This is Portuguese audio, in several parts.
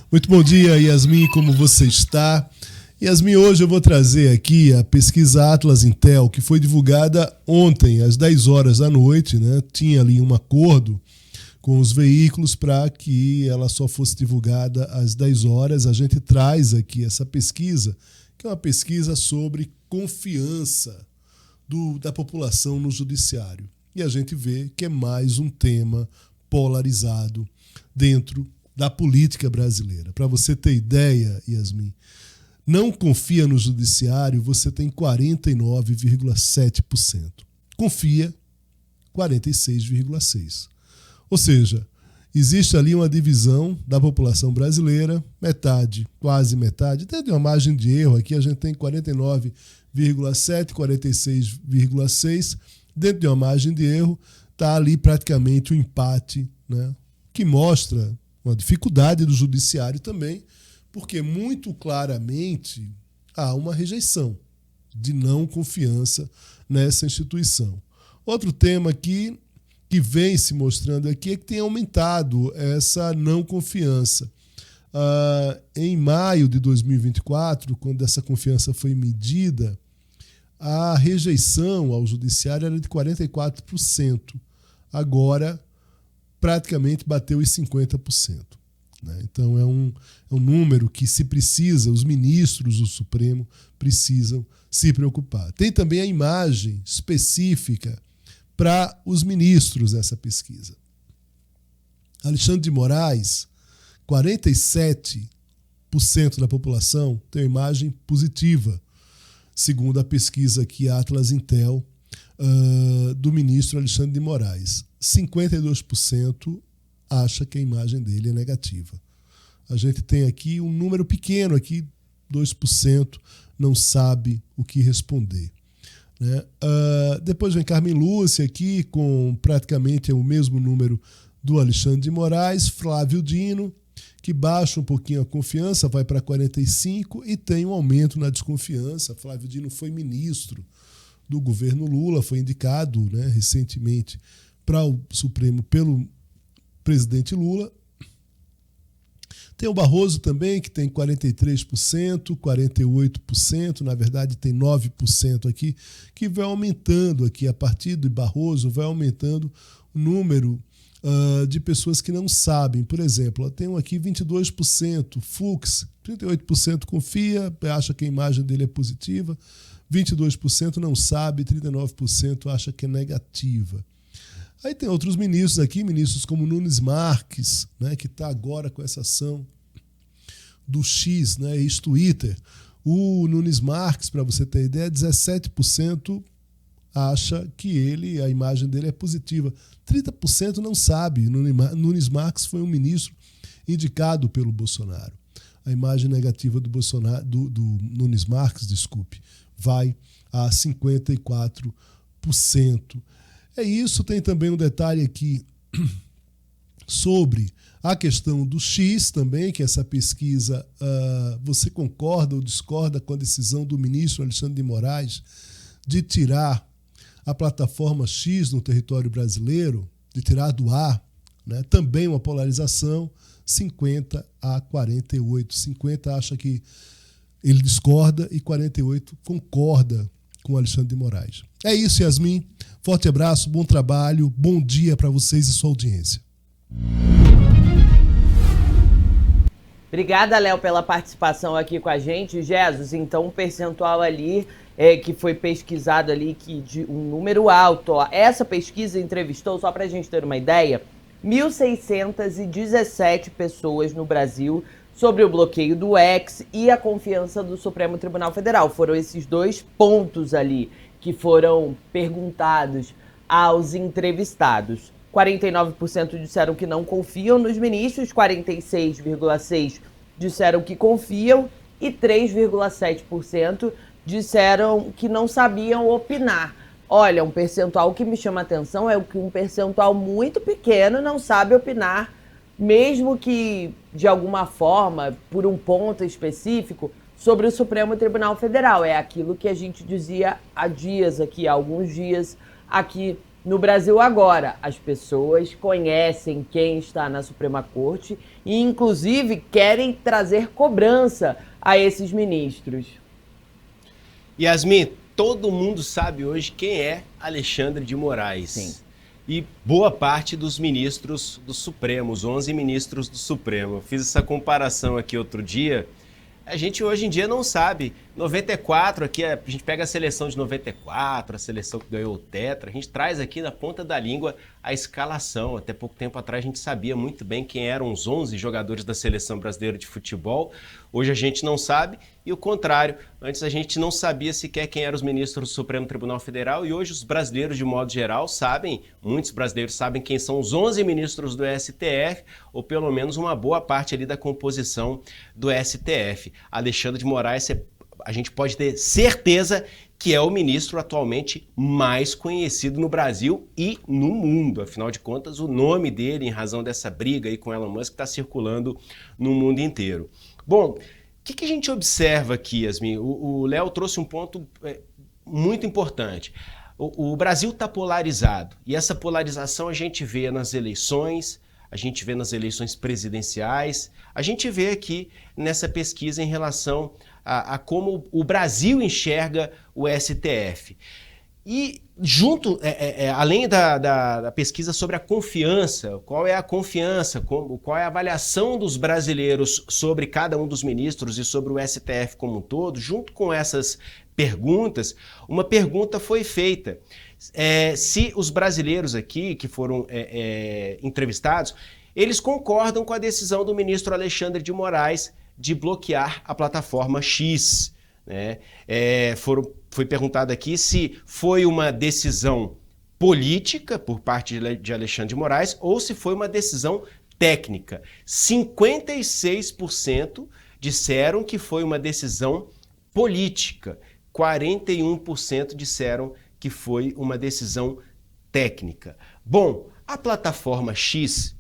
Muito bom dia, Yasmin, como você está? Yasmin, hoje eu vou trazer aqui a pesquisa Atlas Intel, que foi divulgada ontem, às 10 horas da noite, né? Tinha ali um acordo com os veículos para que ela só fosse divulgada às 10 horas. A gente traz aqui essa pesquisa, que é uma pesquisa sobre confiança da população no judiciário. E a gente vê que é mais um tema polarizado dentro da política brasileira. Para você ter ideia, Yasmin, não confia no judiciário, você tem 49,7%. Confia, 46,6%. Ou seja, existe ali uma divisão da população brasileira, metade, quase metade, dentro de uma margem de erro aqui, a gente tem 49,7%, 46,6%, dentro de uma margem de erro, está ali praticamente um empate, né, que mostra uma dificuldade do judiciário também, porque muito claramente há uma rejeição de não confiança nessa instituição. Outro tema aqui que vem se mostrando aqui é que tem aumentado essa não confiança. Em maio de 2024, quando essa confiança foi medida, a rejeição ao judiciário era de 44%. Agora, praticamente bateu os 50%. Né? Então, é um número que se precisa, os ministros do Supremo precisam se preocupar. Tem também a imagem específica para os ministros dessa pesquisa. Alexandre de Moraes, 47% da população tem uma imagem positiva, segundo a pesquisa aqui Atlas Intel, do ministro Alexandre de Moraes. 52% acha que a imagem dele é negativa. A gente tem aqui um número pequeno, aqui 2% não sabe o que responder. Né? Depois vem Carmen Lúcia aqui com praticamente o mesmo número do Alexandre de Moraes, Flávio Dino, que baixa um pouquinho a confiança, vai para 45% e tem um aumento na desconfiança. Flávio Dino foi ministro do governo Lula, foi indicado, né, recentemente para o Supremo pelo presidente Lula. Tem o Barroso também, que tem 43%, 48%, na verdade tem 9% aqui, que vai aumentando aqui, a partir de Barroso, vai aumentando o número de pessoas que não sabem. Por exemplo, eu tenho aqui 22%, Fux, 38% confia, acha que a imagem dele é positiva, 22% não sabe, 39% acha que é negativa. Aí tem outros ministros aqui, ministros como Nunes Marques, né, que está agora com essa ação do X, né, ex-Twitter. O Nunes Marques, para você ter ideia, 17% acha que a imagem dele é positiva. 30% não sabe. Nunes Marques foi um ministro indicado pelo Bolsonaro. A imagem negativa do Nunes Marques, vai a 54%. É isso, tem também um detalhe aqui sobre a questão do X também, que essa pesquisa, você concorda ou discorda com a decisão do ministro Alexandre de Moraes de tirar a plataforma X no território brasileiro, de tirar do ar, né? Também uma polarização, 50 a 48. 50 acha que ele discorda e 48 concorda com o Alexandre de Moraes. É isso, Yasmin. Forte abraço, bom trabalho, bom dia para vocês e sua audiência. Obrigada, Léo, pela participação aqui com a gente. Jesus, então um percentual ali que foi pesquisado ali, que de um número alto. Ó. Essa pesquisa entrevistou, só para a gente ter uma ideia, 1.617 pessoas no Brasil sobre o bloqueio do X e a confiança do Supremo Tribunal Federal. Foram esses dois pontos ali que foram perguntados aos entrevistados. 49% disseram que não confiam nos ministros, 46,6% disseram que confiam e 3,7% disseram que não sabiam opinar. Olha, um percentual que me chama a atenção é que um percentual muito pequeno não sabe opinar, mesmo que, de alguma forma, por um ponto específico, sobre o Supremo Tribunal Federal. É aquilo que a gente dizia há dias aqui, há alguns dias aqui no Brasil agora. As pessoas conhecem quem está na Suprema Corte e, inclusive, querem trazer cobrança a esses ministros. Yasmin, todo mundo sabe hoje quem é Alexandre de Moraes. Sim. E boa parte dos ministros do Supremo, os 11 ministros do Supremo. Eu fiz essa comparação aqui outro dia. A gente hoje em dia não sabe. 94, aqui a gente pega a seleção de 94, a seleção que ganhou o Tetra, a gente traz aqui na ponta da língua a escalação. Até pouco tempo atrás a gente sabia muito bem quem eram os 11 jogadores da seleção brasileira de futebol. Hoje a gente não sabe e o contrário. Antes a gente não sabia sequer quem eram os ministros do Supremo Tribunal Federal e hoje os brasileiros, de modo geral, sabem, muitos brasileiros sabem quem são os 11 ministros do STF, ou pelo menos uma boa parte ali da composição do STF. Alexandre de Moraes, a gente pode ter certeza que é o ministro atualmente mais conhecido no Brasil e no mundo. Afinal de contas, o nome dele, em razão dessa briga aí com Elon Musk, está circulando no mundo inteiro. Bom, o que a gente observa aqui, Yasmin? O Léo trouxe um ponto muito importante. O Brasil está polarizado e essa polarização a gente vê nas eleições, a gente vê nas eleições presidenciais, a gente vê aqui nessa pesquisa em relação a como o Brasil enxerga o STF. E junto, além da pesquisa sobre a confiança, qual é a confiança, qual é a avaliação dos brasileiros sobre cada um dos ministros e sobre o STF como um todo, junto com essas perguntas, uma pergunta foi feita. Se os brasileiros aqui que foram entrevistados, eles concordam com a decisão do ministro Alexandre de Moraes de bloquear a plataforma X, né? Foi perguntado aqui se foi uma decisão política por parte de Alexandre de Moraes ou se foi uma decisão técnica. 56% disseram que foi uma decisão política, 41% disseram que foi uma decisão técnica. Bom, a plataforma X,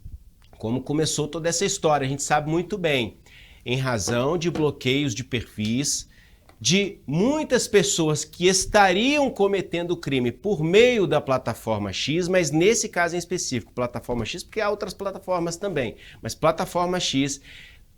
como começou toda essa história, a gente sabe muito bem, em razão de bloqueios de perfis, de muitas pessoas que estariam cometendo crime por meio da plataforma X, mas nesse caso em específico, plataforma X, porque há outras plataformas também, mas plataforma X,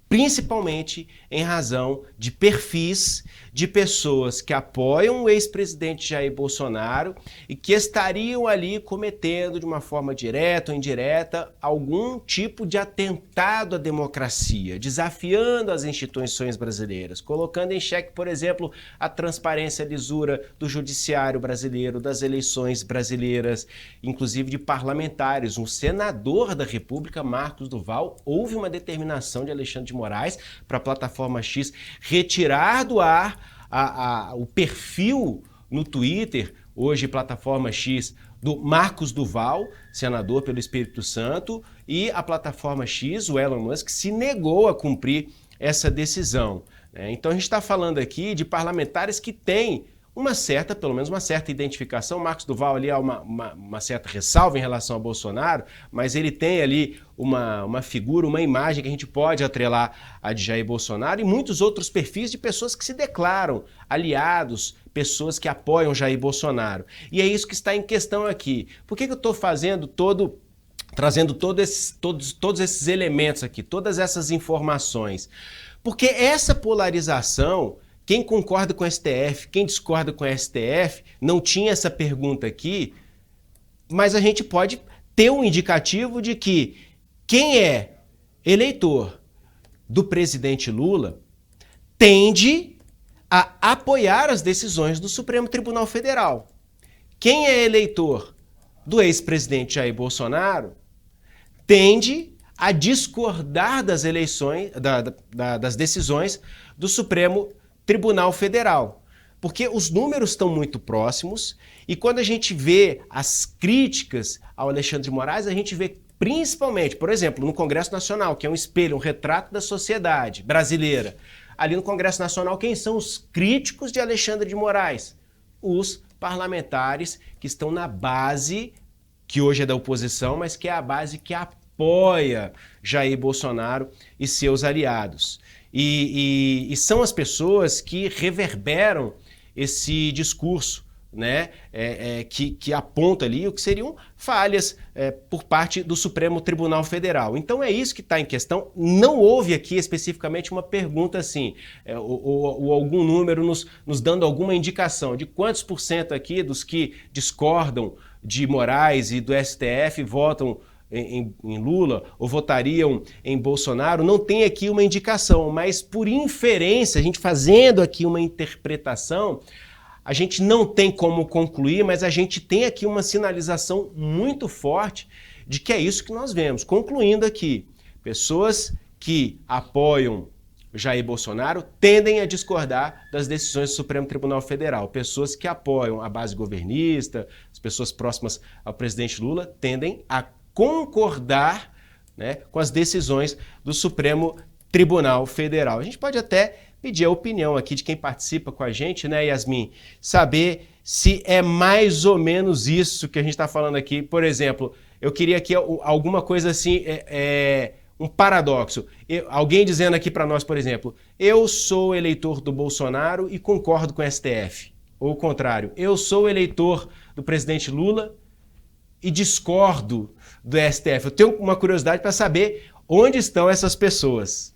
principalmente em razão de perfis de pessoas que apoiam o ex-presidente Jair Bolsonaro e que estariam ali cometendo de uma forma direta ou indireta algum tipo de atentado à democracia, desafiando as instituições brasileiras, colocando em xeque, por exemplo, a transparência e a lisura do judiciário brasileiro, das eleições brasileiras, inclusive de parlamentares. Um senador da República, Marcos Duval, houve uma determinação de Alexandre de Moraes para a plataforma X retirar do ar o perfil no Twitter, hoje plataforma X, do Marcos Duval, senador pelo Espírito Santo, e a plataforma X, o Elon Musk, se negou a cumprir essa decisão. Então a gente está falando aqui de parlamentares que têm pelo menos uma certa identificação. Marcos Duval ali há uma certa ressalva em relação a Bolsonaro, mas ele tem ali uma figura, uma imagem que a gente pode atrelar a de Jair Bolsonaro e muitos outros perfis de pessoas que se declaram aliados, pessoas que apoiam Jair Bolsonaro. E é isso que está em questão aqui. Por que eu estou trazendo todos esses elementos aqui, todas essas informações? Porque essa polarização, quem concorda com o STF, quem discorda com o STF, não tinha essa pergunta aqui, mas a gente pode ter um indicativo de que quem é eleitor do presidente Lula tende a apoiar as decisões do Supremo Tribunal Federal. Quem é eleitor do ex-presidente Jair Bolsonaro tende a discordar das das decisões do Supremo Tribunal Federal, porque os números estão muito próximos e quando a gente vê as críticas ao Alexandre de Moraes, a gente vê principalmente, por exemplo, no Congresso Nacional, que é um espelho, um retrato da sociedade brasileira. Ali no Congresso Nacional, quem são os críticos de Alexandre de Moraes? Os parlamentares que estão na base, que hoje é da oposição, mas que é a base que apoia Jair Bolsonaro e seus aliados. E são as pessoas que reverberam esse discurso né, que aponta ali o que seriam falhas por parte do Supremo Tribunal Federal. Então é isso que está em questão. Não houve aqui especificamente uma pergunta assim, ou algum número nos dando alguma indicação de quantos por cento aqui dos que discordam de Moraes e do STF votam em Lula ou votariam em Bolsonaro. Não tem aqui uma indicação, mas por inferência, a gente fazendo aqui uma interpretação, a gente não tem como concluir, mas a gente tem aqui uma sinalização muito forte de que é isso que nós vemos. Concluindo aqui, pessoas que apoiam Jair Bolsonaro tendem a discordar das decisões do Supremo Tribunal Federal. Pessoas que apoiam a base governista, as pessoas próximas ao presidente Lula, tendem a concordar, né, com as decisões do Supremo Tribunal Federal. A gente pode até pedir a opinião aqui de quem participa com a gente, né, Yasmin? Saber se é mais ou menos isso que a gente está falando aqui. Por exemplo, eu queria aqui alguma coisa assim, um paradoxo. Alguém dizendo aqui para nós, por exemplo, eu sou eleitor do Bolsonaro e concordo com o STF. Ou o contrário, eu sou eleitor do presidente Lula e discordo do STF. Eu tenho uma curiosidade para saber onde estão essas pessoas.